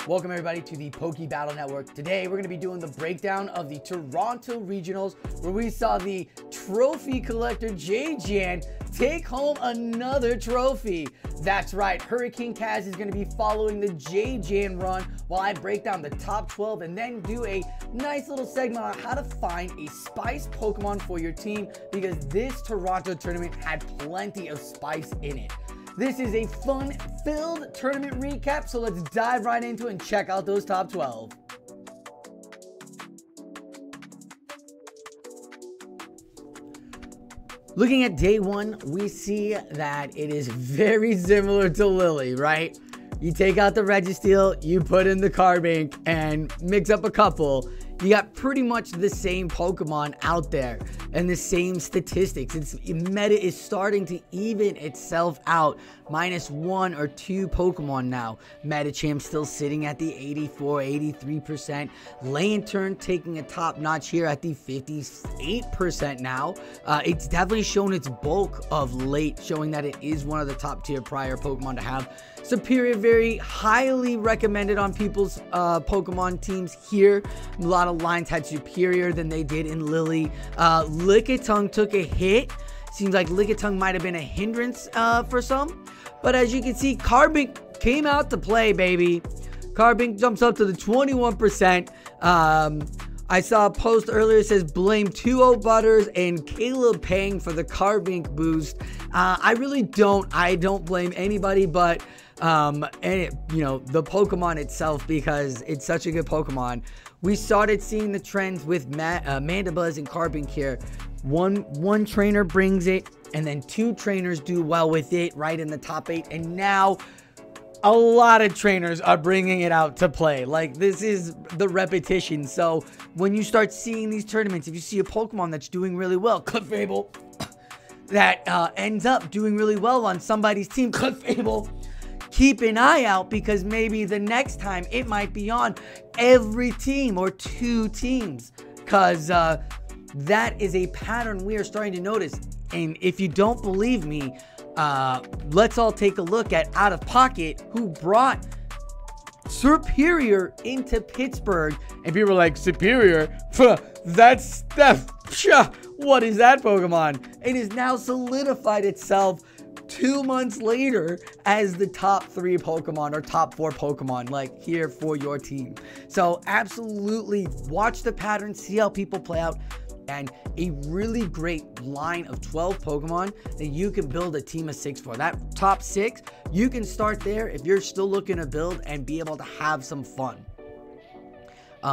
Welcome everybody to the Poke Battle Network. Today we're going to be doing the breakdown of the Toronto Regionals, where we saw the trophy collector JJan take home another trophy. That's right, Hurricane Kaz is going to be following the JJan run while I break down the top 12 and then do a nice little segment on how to find a spice Pokemon for your team, because this Toronto tournament had plenty of spice in it. This is a fun-filled tournament recap, so let's dive right into it and check out those top 12. Looking at day one, we see that it is very similar to Lily, right? You take out the Registeel, you put in the Carbink, and mix up a couple. You got pretty much the same Pokemon out there and the same statistics. Meta is starting to even itself out. -1 or 2 Pokemon now. Metachamp still sitting at the 84-83%. Lantern taking a top notch here at the 58% now. It's definitely shown its bulk of late, showing that it is one of the top tier prior Pokemon to have. Superior, very highly recommended on people's Pokemon teams here. A lot of lines had Superior than they did in Lily. Lickitung took a hit. Seems like Lickitung might have been a hindrance for some. But as you can see, Carbink came out to play, baby. Carbink jumps up to the 21%. I saw a post earlier that says blame 2-0 Butters and Caleb Pang for the Carbink boost. I really don't. I don't blame anybody but the Pokemon itself, because it's such a good Pokemon. We started seeing the trends with Mandibuzz and Carbink here. One trainer brings it, and then 2 trainers do well with it right in the top 8, and now a lot of trainers are bringing it out to play. Like, this is the repetition. So when you start seeing these tournaments, if you see a Pokemon that's doing really well, Clefable, that ends up doing really well on somebody's team, Clefable, keep an eye out, because maybe the next time it might be on every team or 2 teams, because that is a pattern we are starting to notice. And if you don't believe me, let's all take a look at Out of Pocket, who brought Superior into Pittsburgh, and people were like, Superior? That's what is that Pokemon? It has now solidified itself 2 months later as the top 3 Pokemon or top 4 Pokemon, like, here for your team. So absolutely watch the pattern, see how people play out, and a really great line of 12 Pokemon that you can build a team of 6 for. That top 6, you can start there if you're still looking to build and be able to have some fun.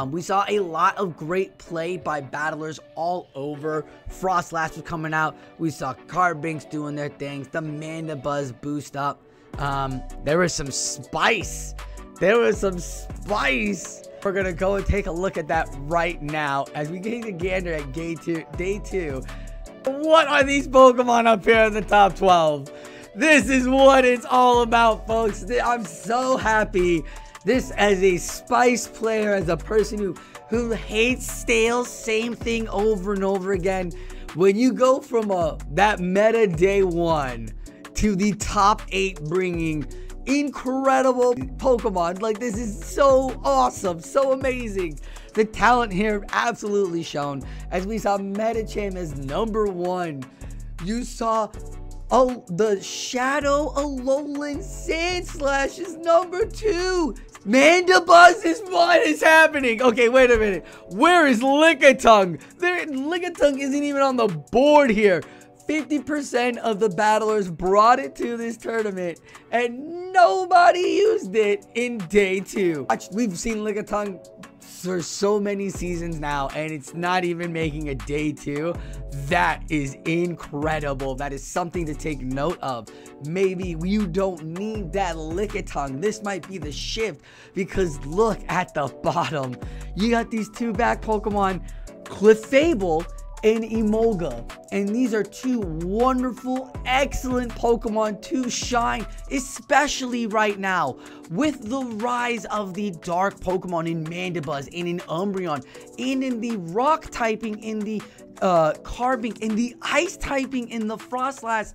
We saw a lot of great play by battlers all over. Frostlass was coming out. We saw Carbinks doing their things. The Mandibuzz boost up. There was some spice. We're going to go and take a look at that right now as we get a gander at day two. What are these Pokemon up here in the top 12? This is what it's all about, folks. I'm so happy. This, as a spice player, as a person who hates stale, same thing over and over again, when you go from that meta day 1 to the top 8 bringing incredible Pokemon, like, this is so awesome, so amazing. The talent here absolutely shown, as we saw Metachamp as number 1. You saw the Shadow Alolan Sandslash is number 2. Mandibuzz is what is happening. Okay, wait a minute. Where is Lickitung? Lickitung isn't even on the board here. 50% of the battlers brought it to this tournament, and nobody used it in day 2. We've seen Lickitung for so many seasons now, and it's not even making a day 2. That is incredible. That is something to take note of. Maybe you don't need that Lickitung. This might be the shift, because look at the bottom. You got these 2 back Pokemon, Clefable and Emolga, and these are 2 wonderful, excellent Pokemon to shine, especially right now with the rise of the dark Pokemon in Mandibuzz and in Umbreon, and in the rock typing in the Carbink, and the ice typing in the Frostlass.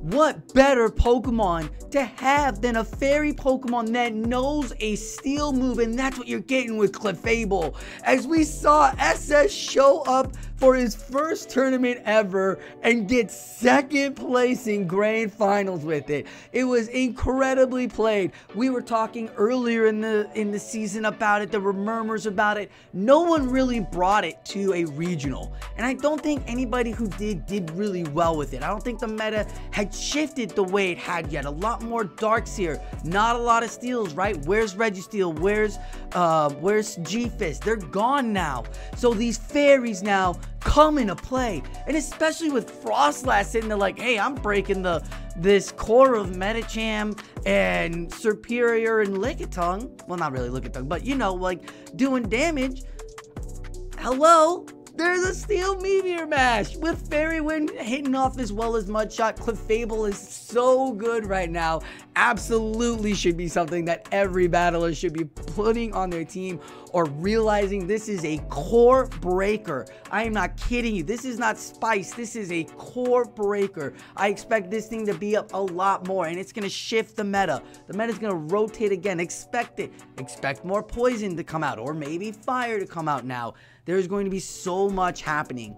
what better Pokemon to have than a fairy Pokemon that knows a steel move, and that's what you're getting with Clefable. As we saw SS show up for his first tournament ever and get second place in grand finals with it. It was incredibly played. We were talking earlier in the season about it. There were murmurs about it. No one really brought it to a regional, and I don't think anybody who did really well with it. I don't think the meta had shifted the way it had yet. A lot more darks here, not a lot of steals, right? Where's Registeel? Where's G-Fist? They're gone now. So these fairies now come into play, and especially with Frostlass sitting there like, hey, I'm breaking this core of Medicham and Superior and Lickitung. Well, not really Lickitung, but you know, like doing damage. Hello? There's a Steel Meteor Mash with Fairy Wind hitting off as well as Mudshot. Clefable is so good right now. Absolutely should be something that every battler should be putting on their team or realizing this is a core breaker. I am not kidding you. This is not Spice. This is a core breaker. I expect this thing to be up a lot more, and it's going to shift the meta. The meta is going to rotate again. Expect it. Expect more Poison to come out, or maybe Fire to come out now. There's going to be so much happening.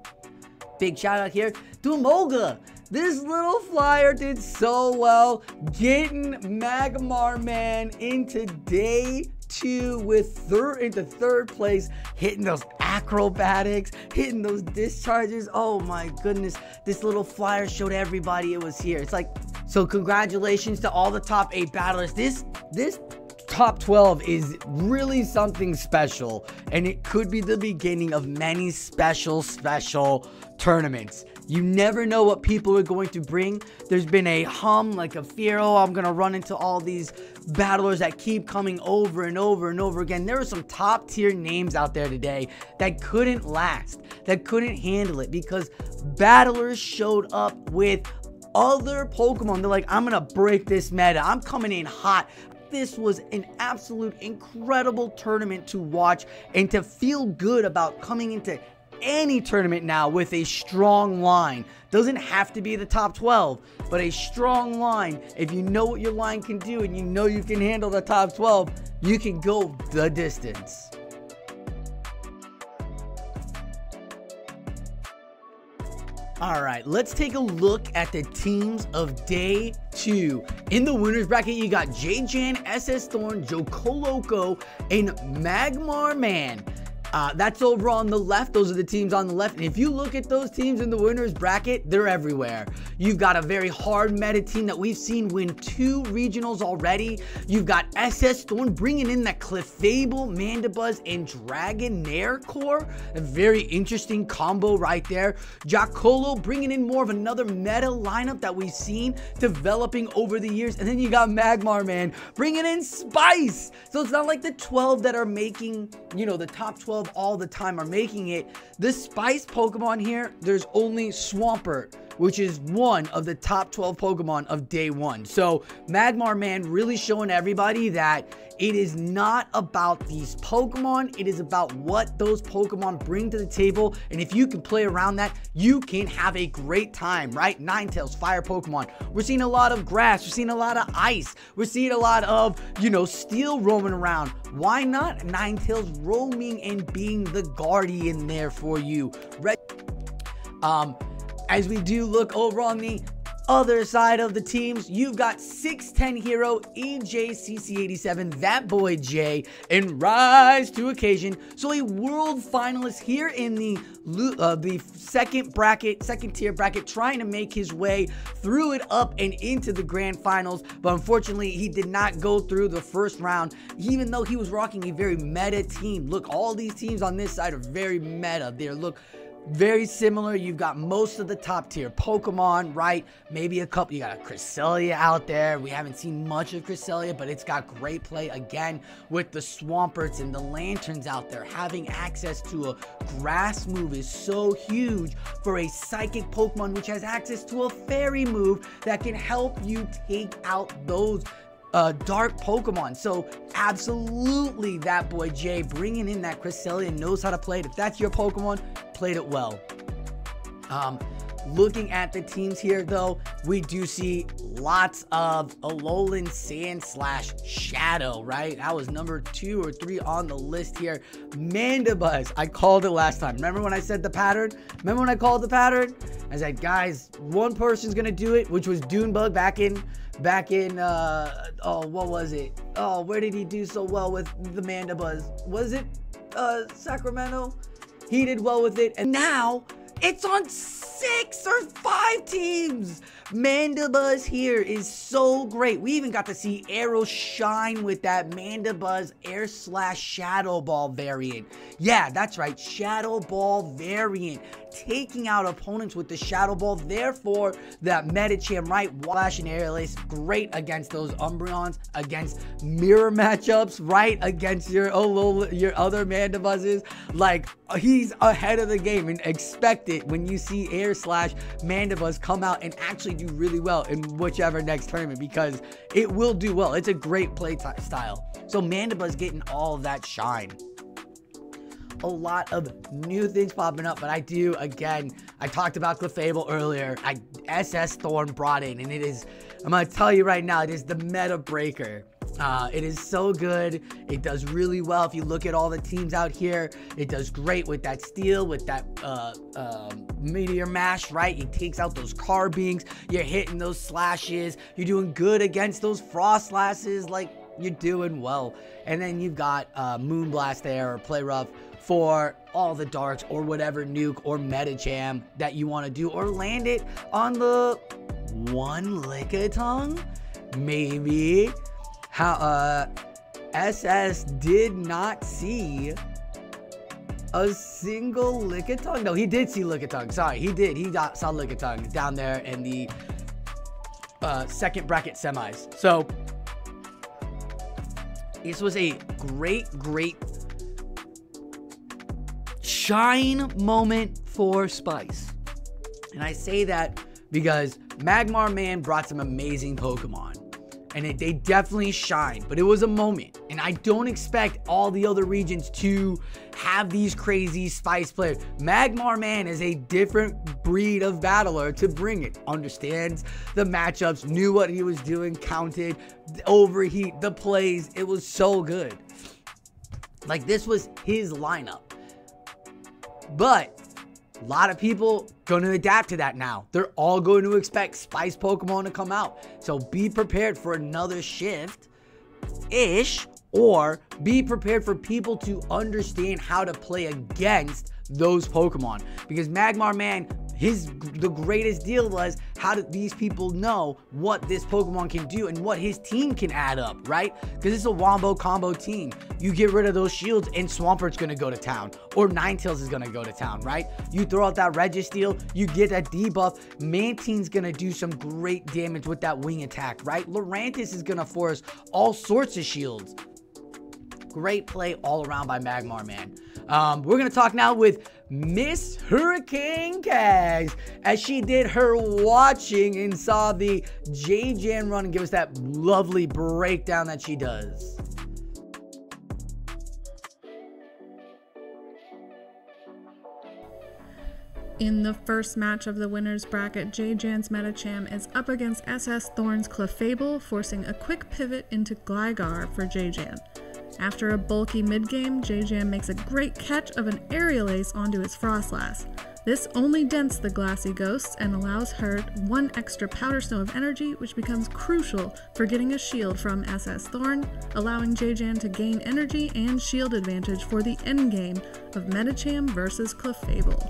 Big shout out here to Moga. This little flyer did so well getting Magmar Man into day 2 with into third place, hitting those acrobatics, hitting those discharges. Oh my goodness, this little flyer showed everybody it was here. It's like, so congratulations to all the top 8 battlers. This top 12 is really something special, and it could be the beginning of many special tournaments. You never know what people are going to bring. There's been a hum, like a fear, oh, I'm gonna run into all these battlers that keep coming over and over and over again. There are some top tier names out there today that couldn't last, that couldn't handle it, because battlers showed up with other Pokemon. They're like, I'm gonna break this meta, I'm coming in hot. This was an absolute incredible tournament to watch and to feel good about coming into any tournament now with a strong line. Doesn't have to be the top 12, but a strong line. If you know what your line can do and you know you can handle the top 12, you can go the distance. Alright, let's take a look at the teams of day 2. In the winners bracket, you got JJan, SS Thorn, Jocoloco, and Magmar Man. That's over on the left. Those are the teams on the left. And if you look at those teams in the winners bracket, they're everywhere. You've got a very hard meta team that we've seen win 2 regionals already. You've got SS Thorn bringing in that Clefable, Mandibuzz, and Dragonair core. A very interesting combo right there. Jocolo bringing in more of another meta lineup that we've seen developing over the years. And then you got Magmar Man bringing in Spice. So it's not like the 12 that are making, you know, the top 12 all the time are making it. The Spice Pokemon here, there's only Swampert, which is one of the top 12 Pokemon of day 1. So Magmar Man really showing everybody that it is not about these Pokemon, it is about what those Pokemon bring to the table, and if you can play around that, you can have a great time, right? Ninetales, fire Pokemon. We're seeing a lot of grass, we're seeing a lot of ice, we're seeing a lot of, you know, steel roaming around. Why not Ninetales roaming and being the guardian there for you? As we do look over on the other side of the teams, you've got 6'10" hero EJCC87, that boy Jay, and Rise to Occasion. So a world finalist here in the second tier bracket, trying to make his way through it up and into the grand finals, but unfortunately he did not go through the first round, even though he was rocking a very meta team. Look, all these teams on this side are very meta. They look very similar. You've got most of the top tier Pokemon, right? Maybe a couple. You got a Cresselia out there. We haven't seen much of Cresselia, but it's got great play again with the Swamperts and the Lanterns out there. Having access to a grass move is so huge for a psychic Pokemon, which has access to a fairy move that can help you take out those dark Pokemon. So absolutely, that boy Jay bringing in that Cresselia, knows how to play it. If that's your Pokemon, played it well. Looking at the teams here, though, we do see lots of Alolan Sand / Shadow, right? That was number 2 or 3 on the list here. Mandibuzz, I called it last time. Remember when I said the pattern? Remember when I called the pattern? I said, guys, one person's gonna do it, which was Dunebug back in oh, what was it? Oh, where did he do so well with the Mandibuzz? Was it Sacramento? He did well with it, and now it's on 6 or 5 teams. Mandibuzz here is so great. We even got to see Arrow shine with that Mandibuzz Air / Shadow Ball variant. Yeah, that's right, Shadow Ball variant. Taking out opponents with the Shadow Ball. Therefore, that Medicham, right? Flash and Aerial Ace, great against those Umbreons, against mirror matchups, right? Against your other Mandibuzzes. Like, he's ahead of the game, and expect it when you see Air / Mandibuzz come out and actually do really well in whichever next tournament, because it will do well. It's a great play style. So Mandibuzz getting all of that shine. A lot of new things popping up, but I do, again, I talked about Clefable earlier. SS Thorn brought in, and it is, I'm gonna tell you right now, it is the meta breaker. It is so good. It does really well. If you look at all the teams out here, it does great with that steel, with that Meteor Mash, right? It takes out those Carbines. You're hitting those slashes. You're doing good against those Frost Slashes. Like, you're doing well. And then you've got Moonblast there, or Play Rough, for all the darks or whatever nuke or Medicham that you want to do, or land it on the one Lickitung, maybe. How SS did not see a single Lickitung. No, he did see Lickitung. Sorry, he did. He saw Lickitung down there in the second bracket semis. So this was a great shine moment for Spice. And I say that because Magmar Man brought some amazing Pokemon, and they definitely shined, but it was a moment. And I don't expect all the other regions to have these crazy Spice players. Magmar Man is a different breed of battler to bring it. Understands the matchups, knew what he was doing, counted, overheat, the plays. It was so good. Like, this was his lineup. But a lot of people going to adapt to that now. They're all going to expect Spice Pokemon to come out. So be prepared for another shift-ish, or be prepared for people to understand how to play against those Pokemon. Because Magmar Man, the greatest deal was, how did these people know what this Pokemon can do and what his team can add up, right? Because it's a wombo combo team. You get rid of those shields and Swampert's gonna go to town, or Ninetales is gonna go to town, right? You throw out that Registeel, you get that debuff. Mantine's gonna do some great damage with that wing attack, right? Lurantis is gonna force all sorts of shields. Great play all around by Magmar Man. We're going to talk now with Miss Hurricane Cags, as she did her watching and saw the JJan run and give us that lovely breakdown that she does. In the first match of the winner's bracket, JJan's Medicham is up against SS Thorn's Clefable, forcing a quick pivot into Gligar for JJan. After a bulky mid-game, JJan makes a great catch of an Aerial Ace onto his Frostlass. This only dents the Glassy Ghosts and allows her 1 extra Powder Snow of energy, which becomes crucial for getting a shield from SS Thorn, allowing JJan to gain energy and shield advantage for the endgame of Medicham versus Clefable.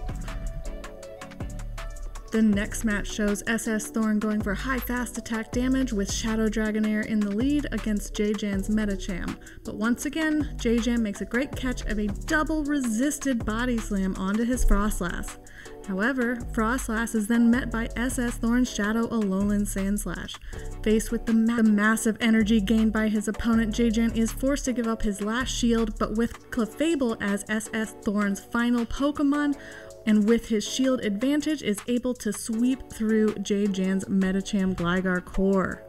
The next match shows SS Thorn going for high fast attack damage with Shadow Dragonair in the lead against JJan's Medicham. But once again, JJan makes a great catch of a double resisted body slam onto his Frostlass. However, Frostlass is then met by SS Thorn's Shadow Alolan Sandslash. Faced with the massive energy gained by his opponent, JJan is forced to give up his last shield, but with Clefable as SS Thorn's final Pokemon, and with his shield advantage is able to sweep through JJan's Medicham Gligar core.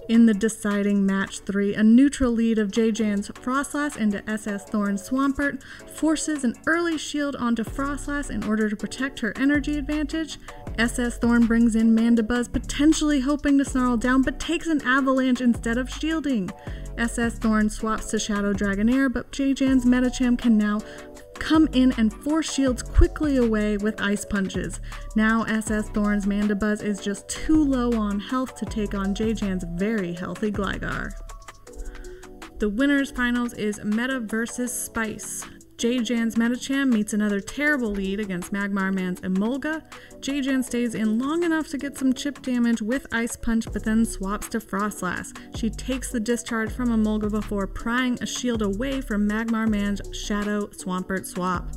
In the deciding match 3, a neutral lead of JJans Frostlass into SS Thorn's Swampert forces an early shield onto Frostlass in order to protect her energy advantage. SS Thorn brings in Mandibuzz, potentially hoping to snarl down, but takes an avalanche instead of shielding. SS Thorn swaps to Shadow Dragonair, but JJan's Medicham can now come in and force shields quickly away with Ice Punches. Now SS Thorn's Mandibuzz is just too low on health to take on JJan's very healthy Gligar. The winners finals is Meta versus Spice. JJan's Medicham meets another terrible lead against Magmarman's Emolga. JJan stays in long enough to get some chip damage with Ice Punch, but then swaps to Frostlass. She takes the discharge from Emolga before prying a shield away from Magmarman's Shadow Swampert swap.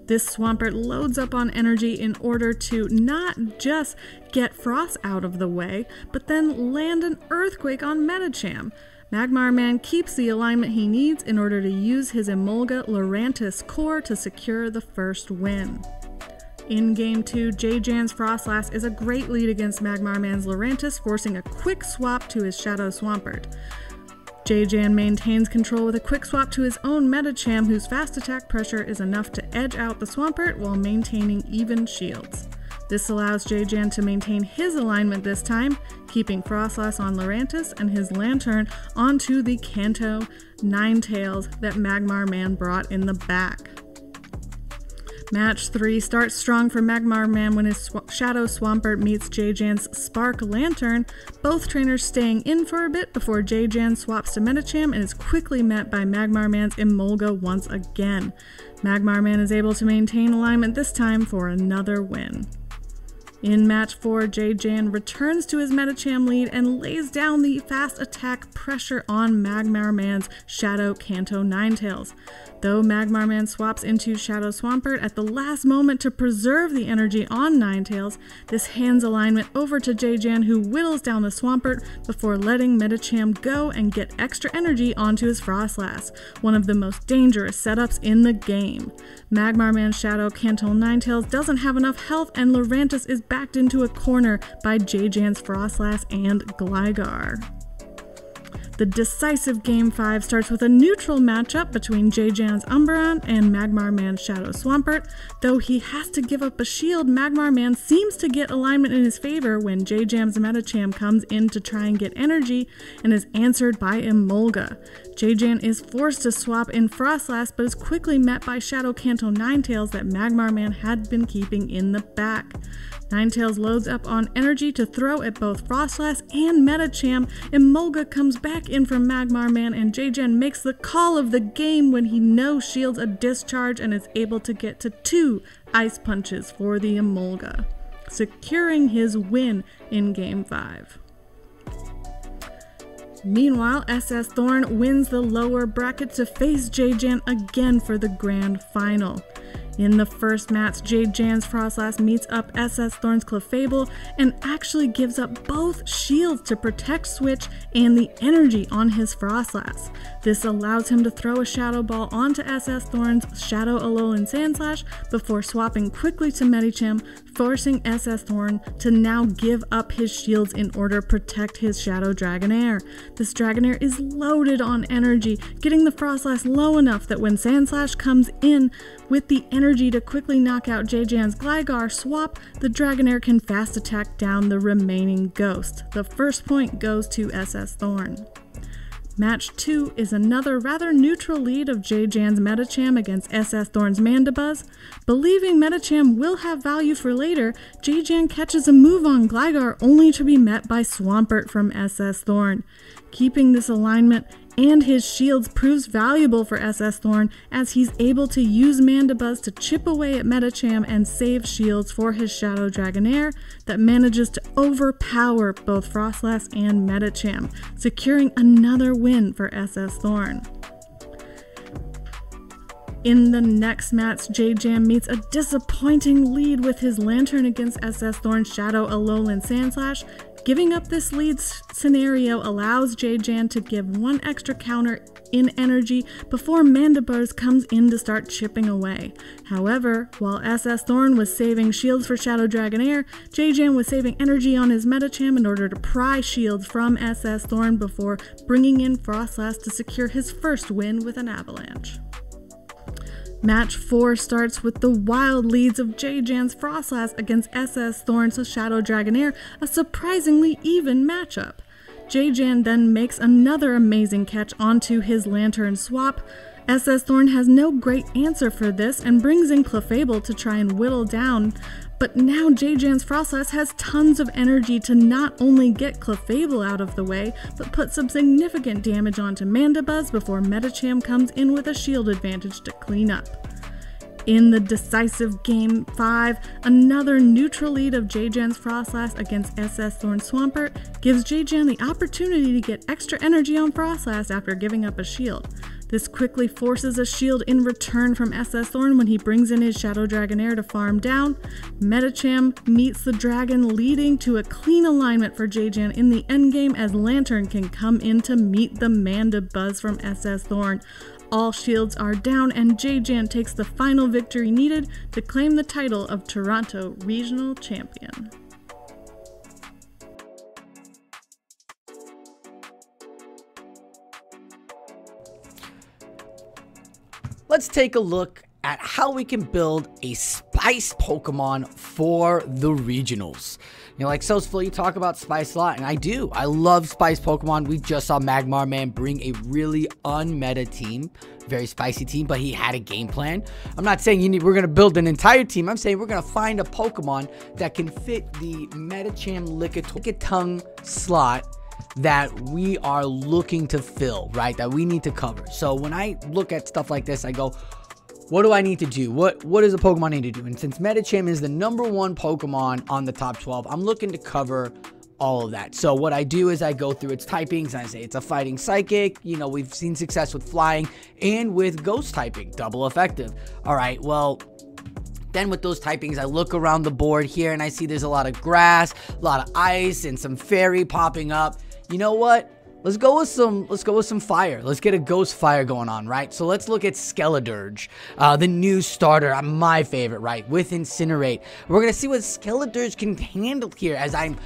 This Swampert loads up on energy in order to not just get Frost out of the way, but then land an Earthquake on Medicham. Magmarman keeps the alignment he needs in order to use his Emolga Lurantis core to secure the first win. In Game 2, JJan's Frostlass is a great lead against Magmarman's Lurantis, forcing a quick swap to his Shadow Swampert. JJan maintains control with a quick swap to his own Medicham, whose fast attack pressure is enough to edge out the Swampert while maintaining even shields. This allows JJan to maintain his alignment this time, keeping Frostlass on Lurantis and his Lantern onto the Kanto Ninetales that Magmarman brought in the back. Match 3 starts strong for Magmarman when his Shadow Swampert meets JJan's Spark Lantern, both trainers staying in for a bit before JJan swaps to Medicham and is quickly met by Magmarman's Emolga once again. Magmarman is able to maintain alignment this time for another win. In Match 4, JJan returns to his Medicham lead and lays down the fast attack pressure on Magmarman's Shadow Kanto Ninetales. Though Magmarman swaps into Shadow Swampert at the last moment to preserve the energy on Ninetales, this hands alignment over to JJan, who whittles down the Swampert before letting Medicham go and get extra energy onto his Frostlass, one of the most dangerous setups in the game. Magmarman's Shadow Kanto Ninetales doesn't have enough health, and Lurantis is backed into a corner by JJan's Frostlass and Gligar. The decisive Game 5 starts with a neutral matchup between JJan's Umbreon and Magmarman's Shadow Swampert. Though he has to give up a shield, Magmarman seems to get alignment in his favor when JJan's Medicham comes in to try and get energy and is answered by Emolga. JJan is forced to swap in Frostlass, but is quickly met by Shadow Kanto Ninetales that Magmarman had been keeping in the back. Ninetales loads up on energy to throw at both Frostlass and Medicham. Emolga comes back in from Magmarman, and JJan makes the call of the game when he no-shields a discharge and is able to get to 2 Ice Punches for the Emolga, securing his win in Game 5. Meanwhile, SS Thorn wins the lower bracket to face JJan again for the grand final. In the first match, JJan's Frostlass meets up SS Thorn's Clefable and actually gives up both shields to protect Switch and the energy on his Frostlass. This allows him to throw a Shadow Ball onto SS Thorn's Shadow Alolan Sandslash before swapping quickly to Medicham, forcing SS Thorn to now give up his shields in order to protect his Shadow Dragonair. This Dragonair is loaded on energy, getting the Frostlass low enough that when Sandslash comes in with the energy to quickly knock out JJan's Gligar swap, the Dragonair can fast attack down the remaining Ghost. The first point goes to SS Thorn. Match 2 is another rather neutral lead of JJan's Medicham against SS Thorn's Mandibuzz. Believing Medicham will have value for later, JJan catches a move on Gligar only to be met by Swampert from SS Thorn. Keeping this alignment and his shields proves valuable for SS Thorn as he's able to use Mandibuzz to chip away at Medicham and save shields for his Shadow Dragonair that manages to overpower both Frostlass and Medicham, securing another win for SS Thorn. In the next match, JJan meets a disappointing lead with his Lantern against SS Thorn's Shadow Alolan Sandslash, Giving up this lead scenario allows JJan to give one extra counter in energy before Mandibuzz comes in to start chipping away. However, while SS Thorn was saving shields for Shadow Dragonair, JJan was saving energy on his Medicham in order to pry shields from SS Thorn before bringing in Frostlass to secure his first win with an Avalanche. Match 4 starts with the wild leads of JJan's Frostlass against SS Thorn's Shadow Dragonair, a surprisingly even matchup. JJan then makes another amazing catch onto his Lantern swap. SS Thorn has no great answer for this and brings in Clefable to try and whittle down, but now JJan's Frostlass has tons of energy to not only get Clefable out of the way, but put some significant damage onto Mandibuzz before Medicham comes in with a shield advantage to clean up. In the decisive Game 5, another neutral lead of JJan's Frostlass against SS Thorn Swampert gives JJan the opportunity to get extra energy on Frostlass after giving up a shield. This quickly forces a shield in return from SS Thorn when he brings in his Shadow Dragonair to farm down. Medicham meets the dragon, leading to a clean alignment for JJan in the endgame as Lantern can come in to meet the Mandibuzz from SS Thorn. All shields are down and JJan takes the final victory needed to claim the title of Toronto Regional Champion. Let's take a look at how we can build a spice Pokemon for the regionals. You know, like SosaFlo, you talk about spice a lot, and I do. I love spice Pokemon. We just saw Magmar Man bring a really unmeta team, very spicy team, but he had a game plan. I'm not saying we're going to build an entire team. I'm saying we're going to find a Pokemon that can fit the Medicham Lickitung slot that we are looking to fill, right? That we need to cover. So when I look at stuff like this, I go, what do I need to do? What does a Pokemon need to do? And since Medicham is the #1 Pokemon on the top 12, I'm looking to cover all of that. So what I do is I go through its typings and I say it's a fighting psychic. You know, we've seen success with flying and with ghost typing, double effective. All right, well, then with those typings, I look around the board here and I see there's a lot of grass, a lot of ice, and some fairy popping up. You know what? Let's go with some fire. Let's get a ghost fire going on, right? So let's look at Skeledirge, the new starter, my favorite, right? With Incinerate. We're going to see what Skeledirge can handle here as I'm,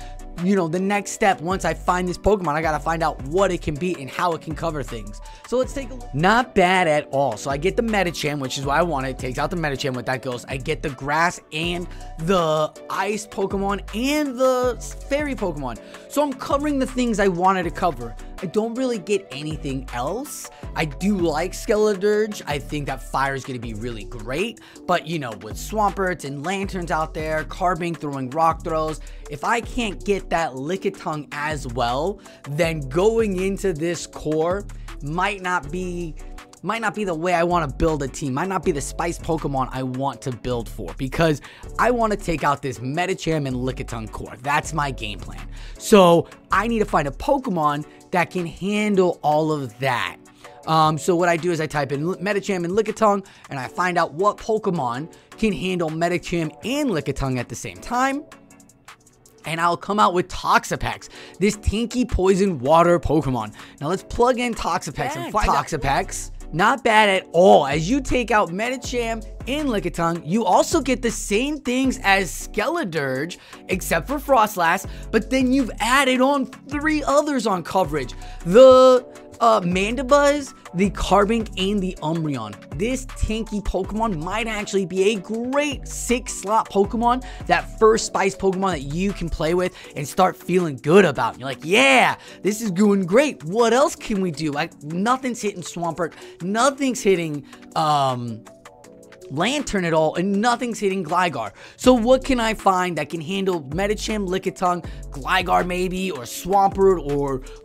you know, the next step. Once I find this Pokemon, I got to find out what it can be and how it can cover things. So let's take a look. Not bad at all. So I get the Medicham, which is what I wanted. It takes out the Medicham with that ghost. I get the grass and the ice Pokemon and the fairy Pokemon. So I'm covering the things I wanted to cover. I don't really get anything else. I do like Skeledirge. I think that fire is going to be really great. But, you know, with Swamperts and Lanterns out there, Carbink throwing rock throws, if I can't get that Lickitung as well, then going into this core might not be the way I want to build a team, might not be the spice Pokemon I want to build for, because I want to take out this Medicham and Lickitung core. That's my game plan. So I need to find a Pokemon that can handle all of that. So what I do is I type in Medicham and Lickitung, and I find out what Pokemon can handle Medicham and Lickitung at the same time. And I'll come out with Toxapex, this tanky poison water Pokemon. Now let's plug in Toxapex and find Toxapex. Not bad at all. As you take out Medicham and Lickitung, you also get the same things as Skeledirge, except for Frostlass, but then you've added on 3 others on coverage. The Mandibuzz, the Carbink, and the Umbreon. This tanky Pokemon might actually be a great 6-slot Pokemon, that first spice Pokemon that you can play with and start feeling good about. You're like, yeah, this is going great. What else can we do? Like, nothing's hitting Swampert, nothing's hitting Lantern at all, and nothing's hitting Gligar. So what can I find that can handle Medicham, Lickitung, Gligar maybe, or Swampert,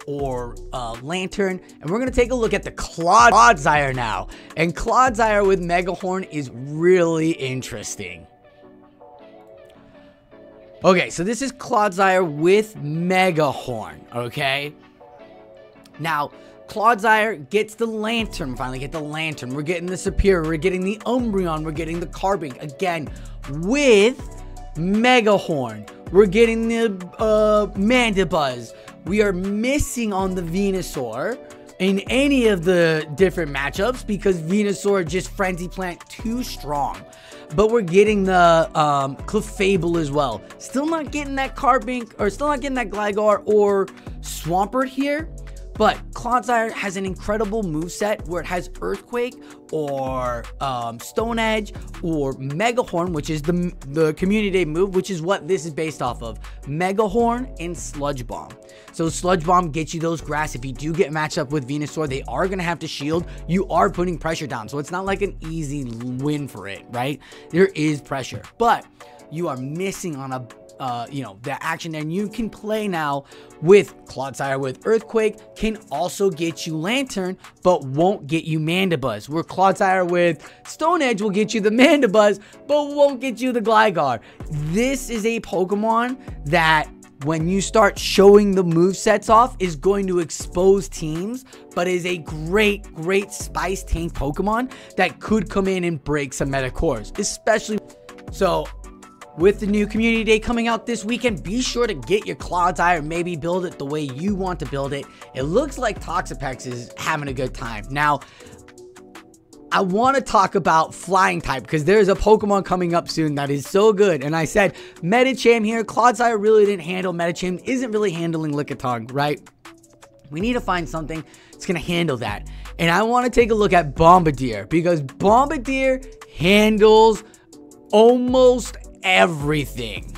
or Lantern? And we're going to take a look at the Clodsire now. And Clodsire with Megahorn is really interesting. Okay, so this is Clodsire with Megahorn, okay? Now, Clodsire gets the Lantern. We finally get the Lantern. We're getting the Superior. We're getting the Umbreon. We're getting the Carbink. Again, with Mega Horn. We're getting the Mandibuzz. We are missing on the Venusaur in any of the different matchups because Venusaur just Frenzy Plant too strong. But we're getting the Clefable as well. Still not getting that Carbink, or still not getting that Gligar or Swampert here. But Clodsire has an incredible moveset where it has Earthquake or Stone Edge or Mega Horn, which is the Community Day move, which is what this is based off of. Mega Horn and Sludge Bomb. So Sludge Bomb gets you those grass. If you do get matched up with Venusaur, they are going to have to shield. You are putting pressure down. So it's not like an easy win for it, right? There is pressure. But you are missing on a the action there, and you can play now with Clodsire with Earthquake, can also get you Lantern, but won't get you Mandibuzz. Where Clodsire with Stone Edge will get you the Mandibuzz, but won't get you the Gligar. This is a Pokemon that, when you start showing the movesets off, is going to expose teams, but is a great Spice Tank Pokemon that could come in and break some meta cores, especially. So with the new Community Day coming out this weekend, be sure to get your Clodsire, maybe build it the way you want to build it. It looks like Toxapex is having a good time. Now, I want to talk about Flying type because there's a Pokemon coming up soon that is so good. And I said Medicham here. Clodsire really didn't handle. Medicham isn't really handling Lickitung, right? We need to find something that's going to handle that. And I want to take a look at Bombardier because Bombardier handles almost everything.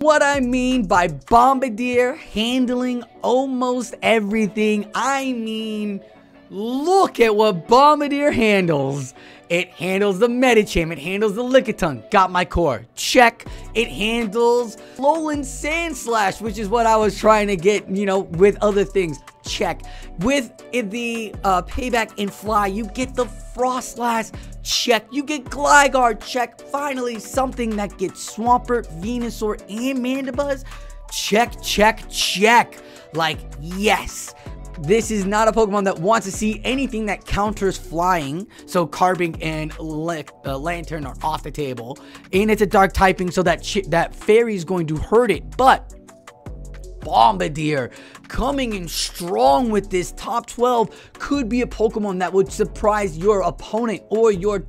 What I mean by Bombardier handling almost everything, I mean, look at what Bombardier handles. It handles the Medicham, it handles the Lickitung, got my core, check. It handles Lowland Sandslash, which is what I was trying to get, with other things, check. With the Payback and Fly, you get the Frostlass, check. You get Gligar, check. Finally, something that gets Swampert, Venusaur, and Mandibuzz, check. Like, yes. This is not a Pokemon that wants to see anything that counters flying. So Carbink and Lantern are off the table. And it's a dark typing, so that Fairy is going to hurt it. But Bombardier coming in strong with this top 12 could be a Pokemon that would surprise your opponent or your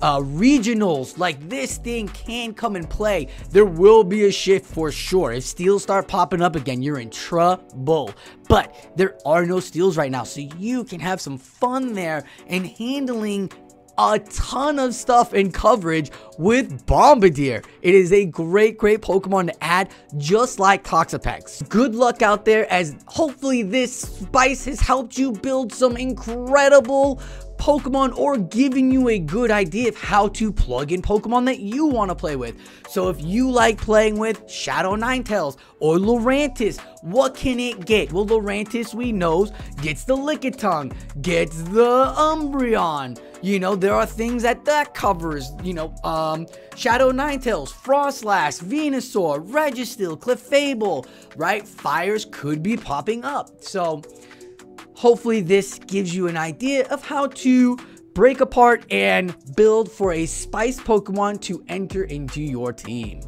regionals. Like, this thing can come and play. There will be a shift for sure. If steals start popping up again, you're in trouble. But there are no steals right now, so you can have some fun there and handling a ton of stuff in coverage with Bombardier. It is a great Pokemon to add, just like Toxapex. Good luck out there, as hopefully this spice has helped you build some incredible Pokemon, or giving you a good idea of how to plug in Pokemon that you want to play with. So if you like playing with Shadow Ninetales or Lurantis, what can it get? Well, Lurantis, we know, gets the Lickitung, gets the Umbreon. There are things that covers, Shadow Ninetales, Frostlass, Venusaur, Registeel, Clefable, right? Fires could be popping up. So hopefully this gives you an idea of how to break apart and build for a Spice Pokemon to enter into your team.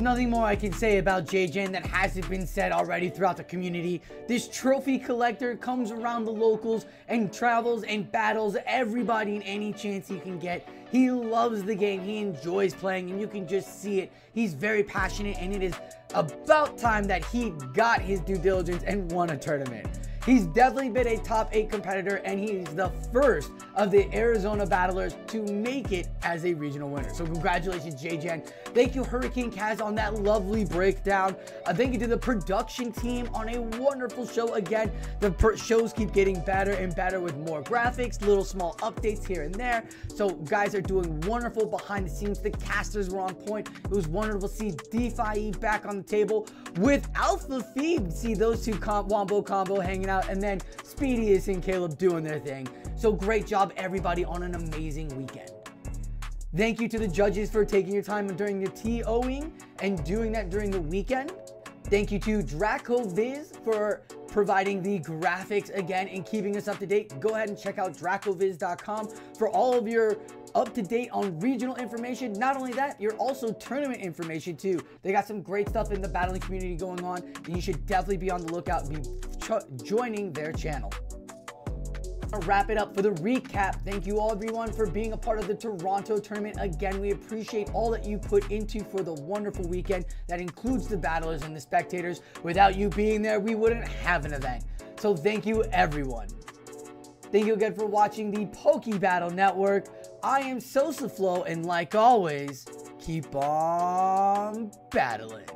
Nothing more I can say about JJan that hasn't been said already throughout the community. This trophy collector comes around the locals and travels and battles everybody in any chance he can get. He loves the game, he enjoys playing, and you can just see it. He's very passionate, and it is about time that he got his due diligence and won a tournament. He's definitely been a top 8 competitor, and he's the first of the Arizona battlers to make it as a regional winner. So congratulations, JJan. Thank you, Hurricane Kaz, on that lovely breakdown. Thank you to the production team on a wonderful show. Again, the shows keep getting better and better with more graphics, little small updates here and there. So guys are doing wonderful behind the scenes. The casters were on point. It was wonderful to see DeFi back on the table with Alpha Phoebe. See those two wombo combo hanging out, and then Spiciest and Caleb doing their thing. So great job, everybody, on an amazing weekend. Thank you to the judges for taking your time during the TOing and doing that during the weekend. Thank you to Dracoviz for providing the graphics again and keeping us up to date. Go ahead and check out Dracoviz.com for all of your up to date on regional information. Not only that, you're also tournament information too. They got some great stuff in the battling community going on, and you should definitely be on the lookout and be joining their channel. To wrap it up for the recap, thank you all everyone for being a part of the Toronto tournament. Again, we appreciate all that you put into for the wonderful weekend that includes the battlers and the spectators. Without you being there, we wouldn't have an event. So thank you everyone. Thank you again for watching the PokeBattle Network. I am SosaFlo, and like always, keep on battling.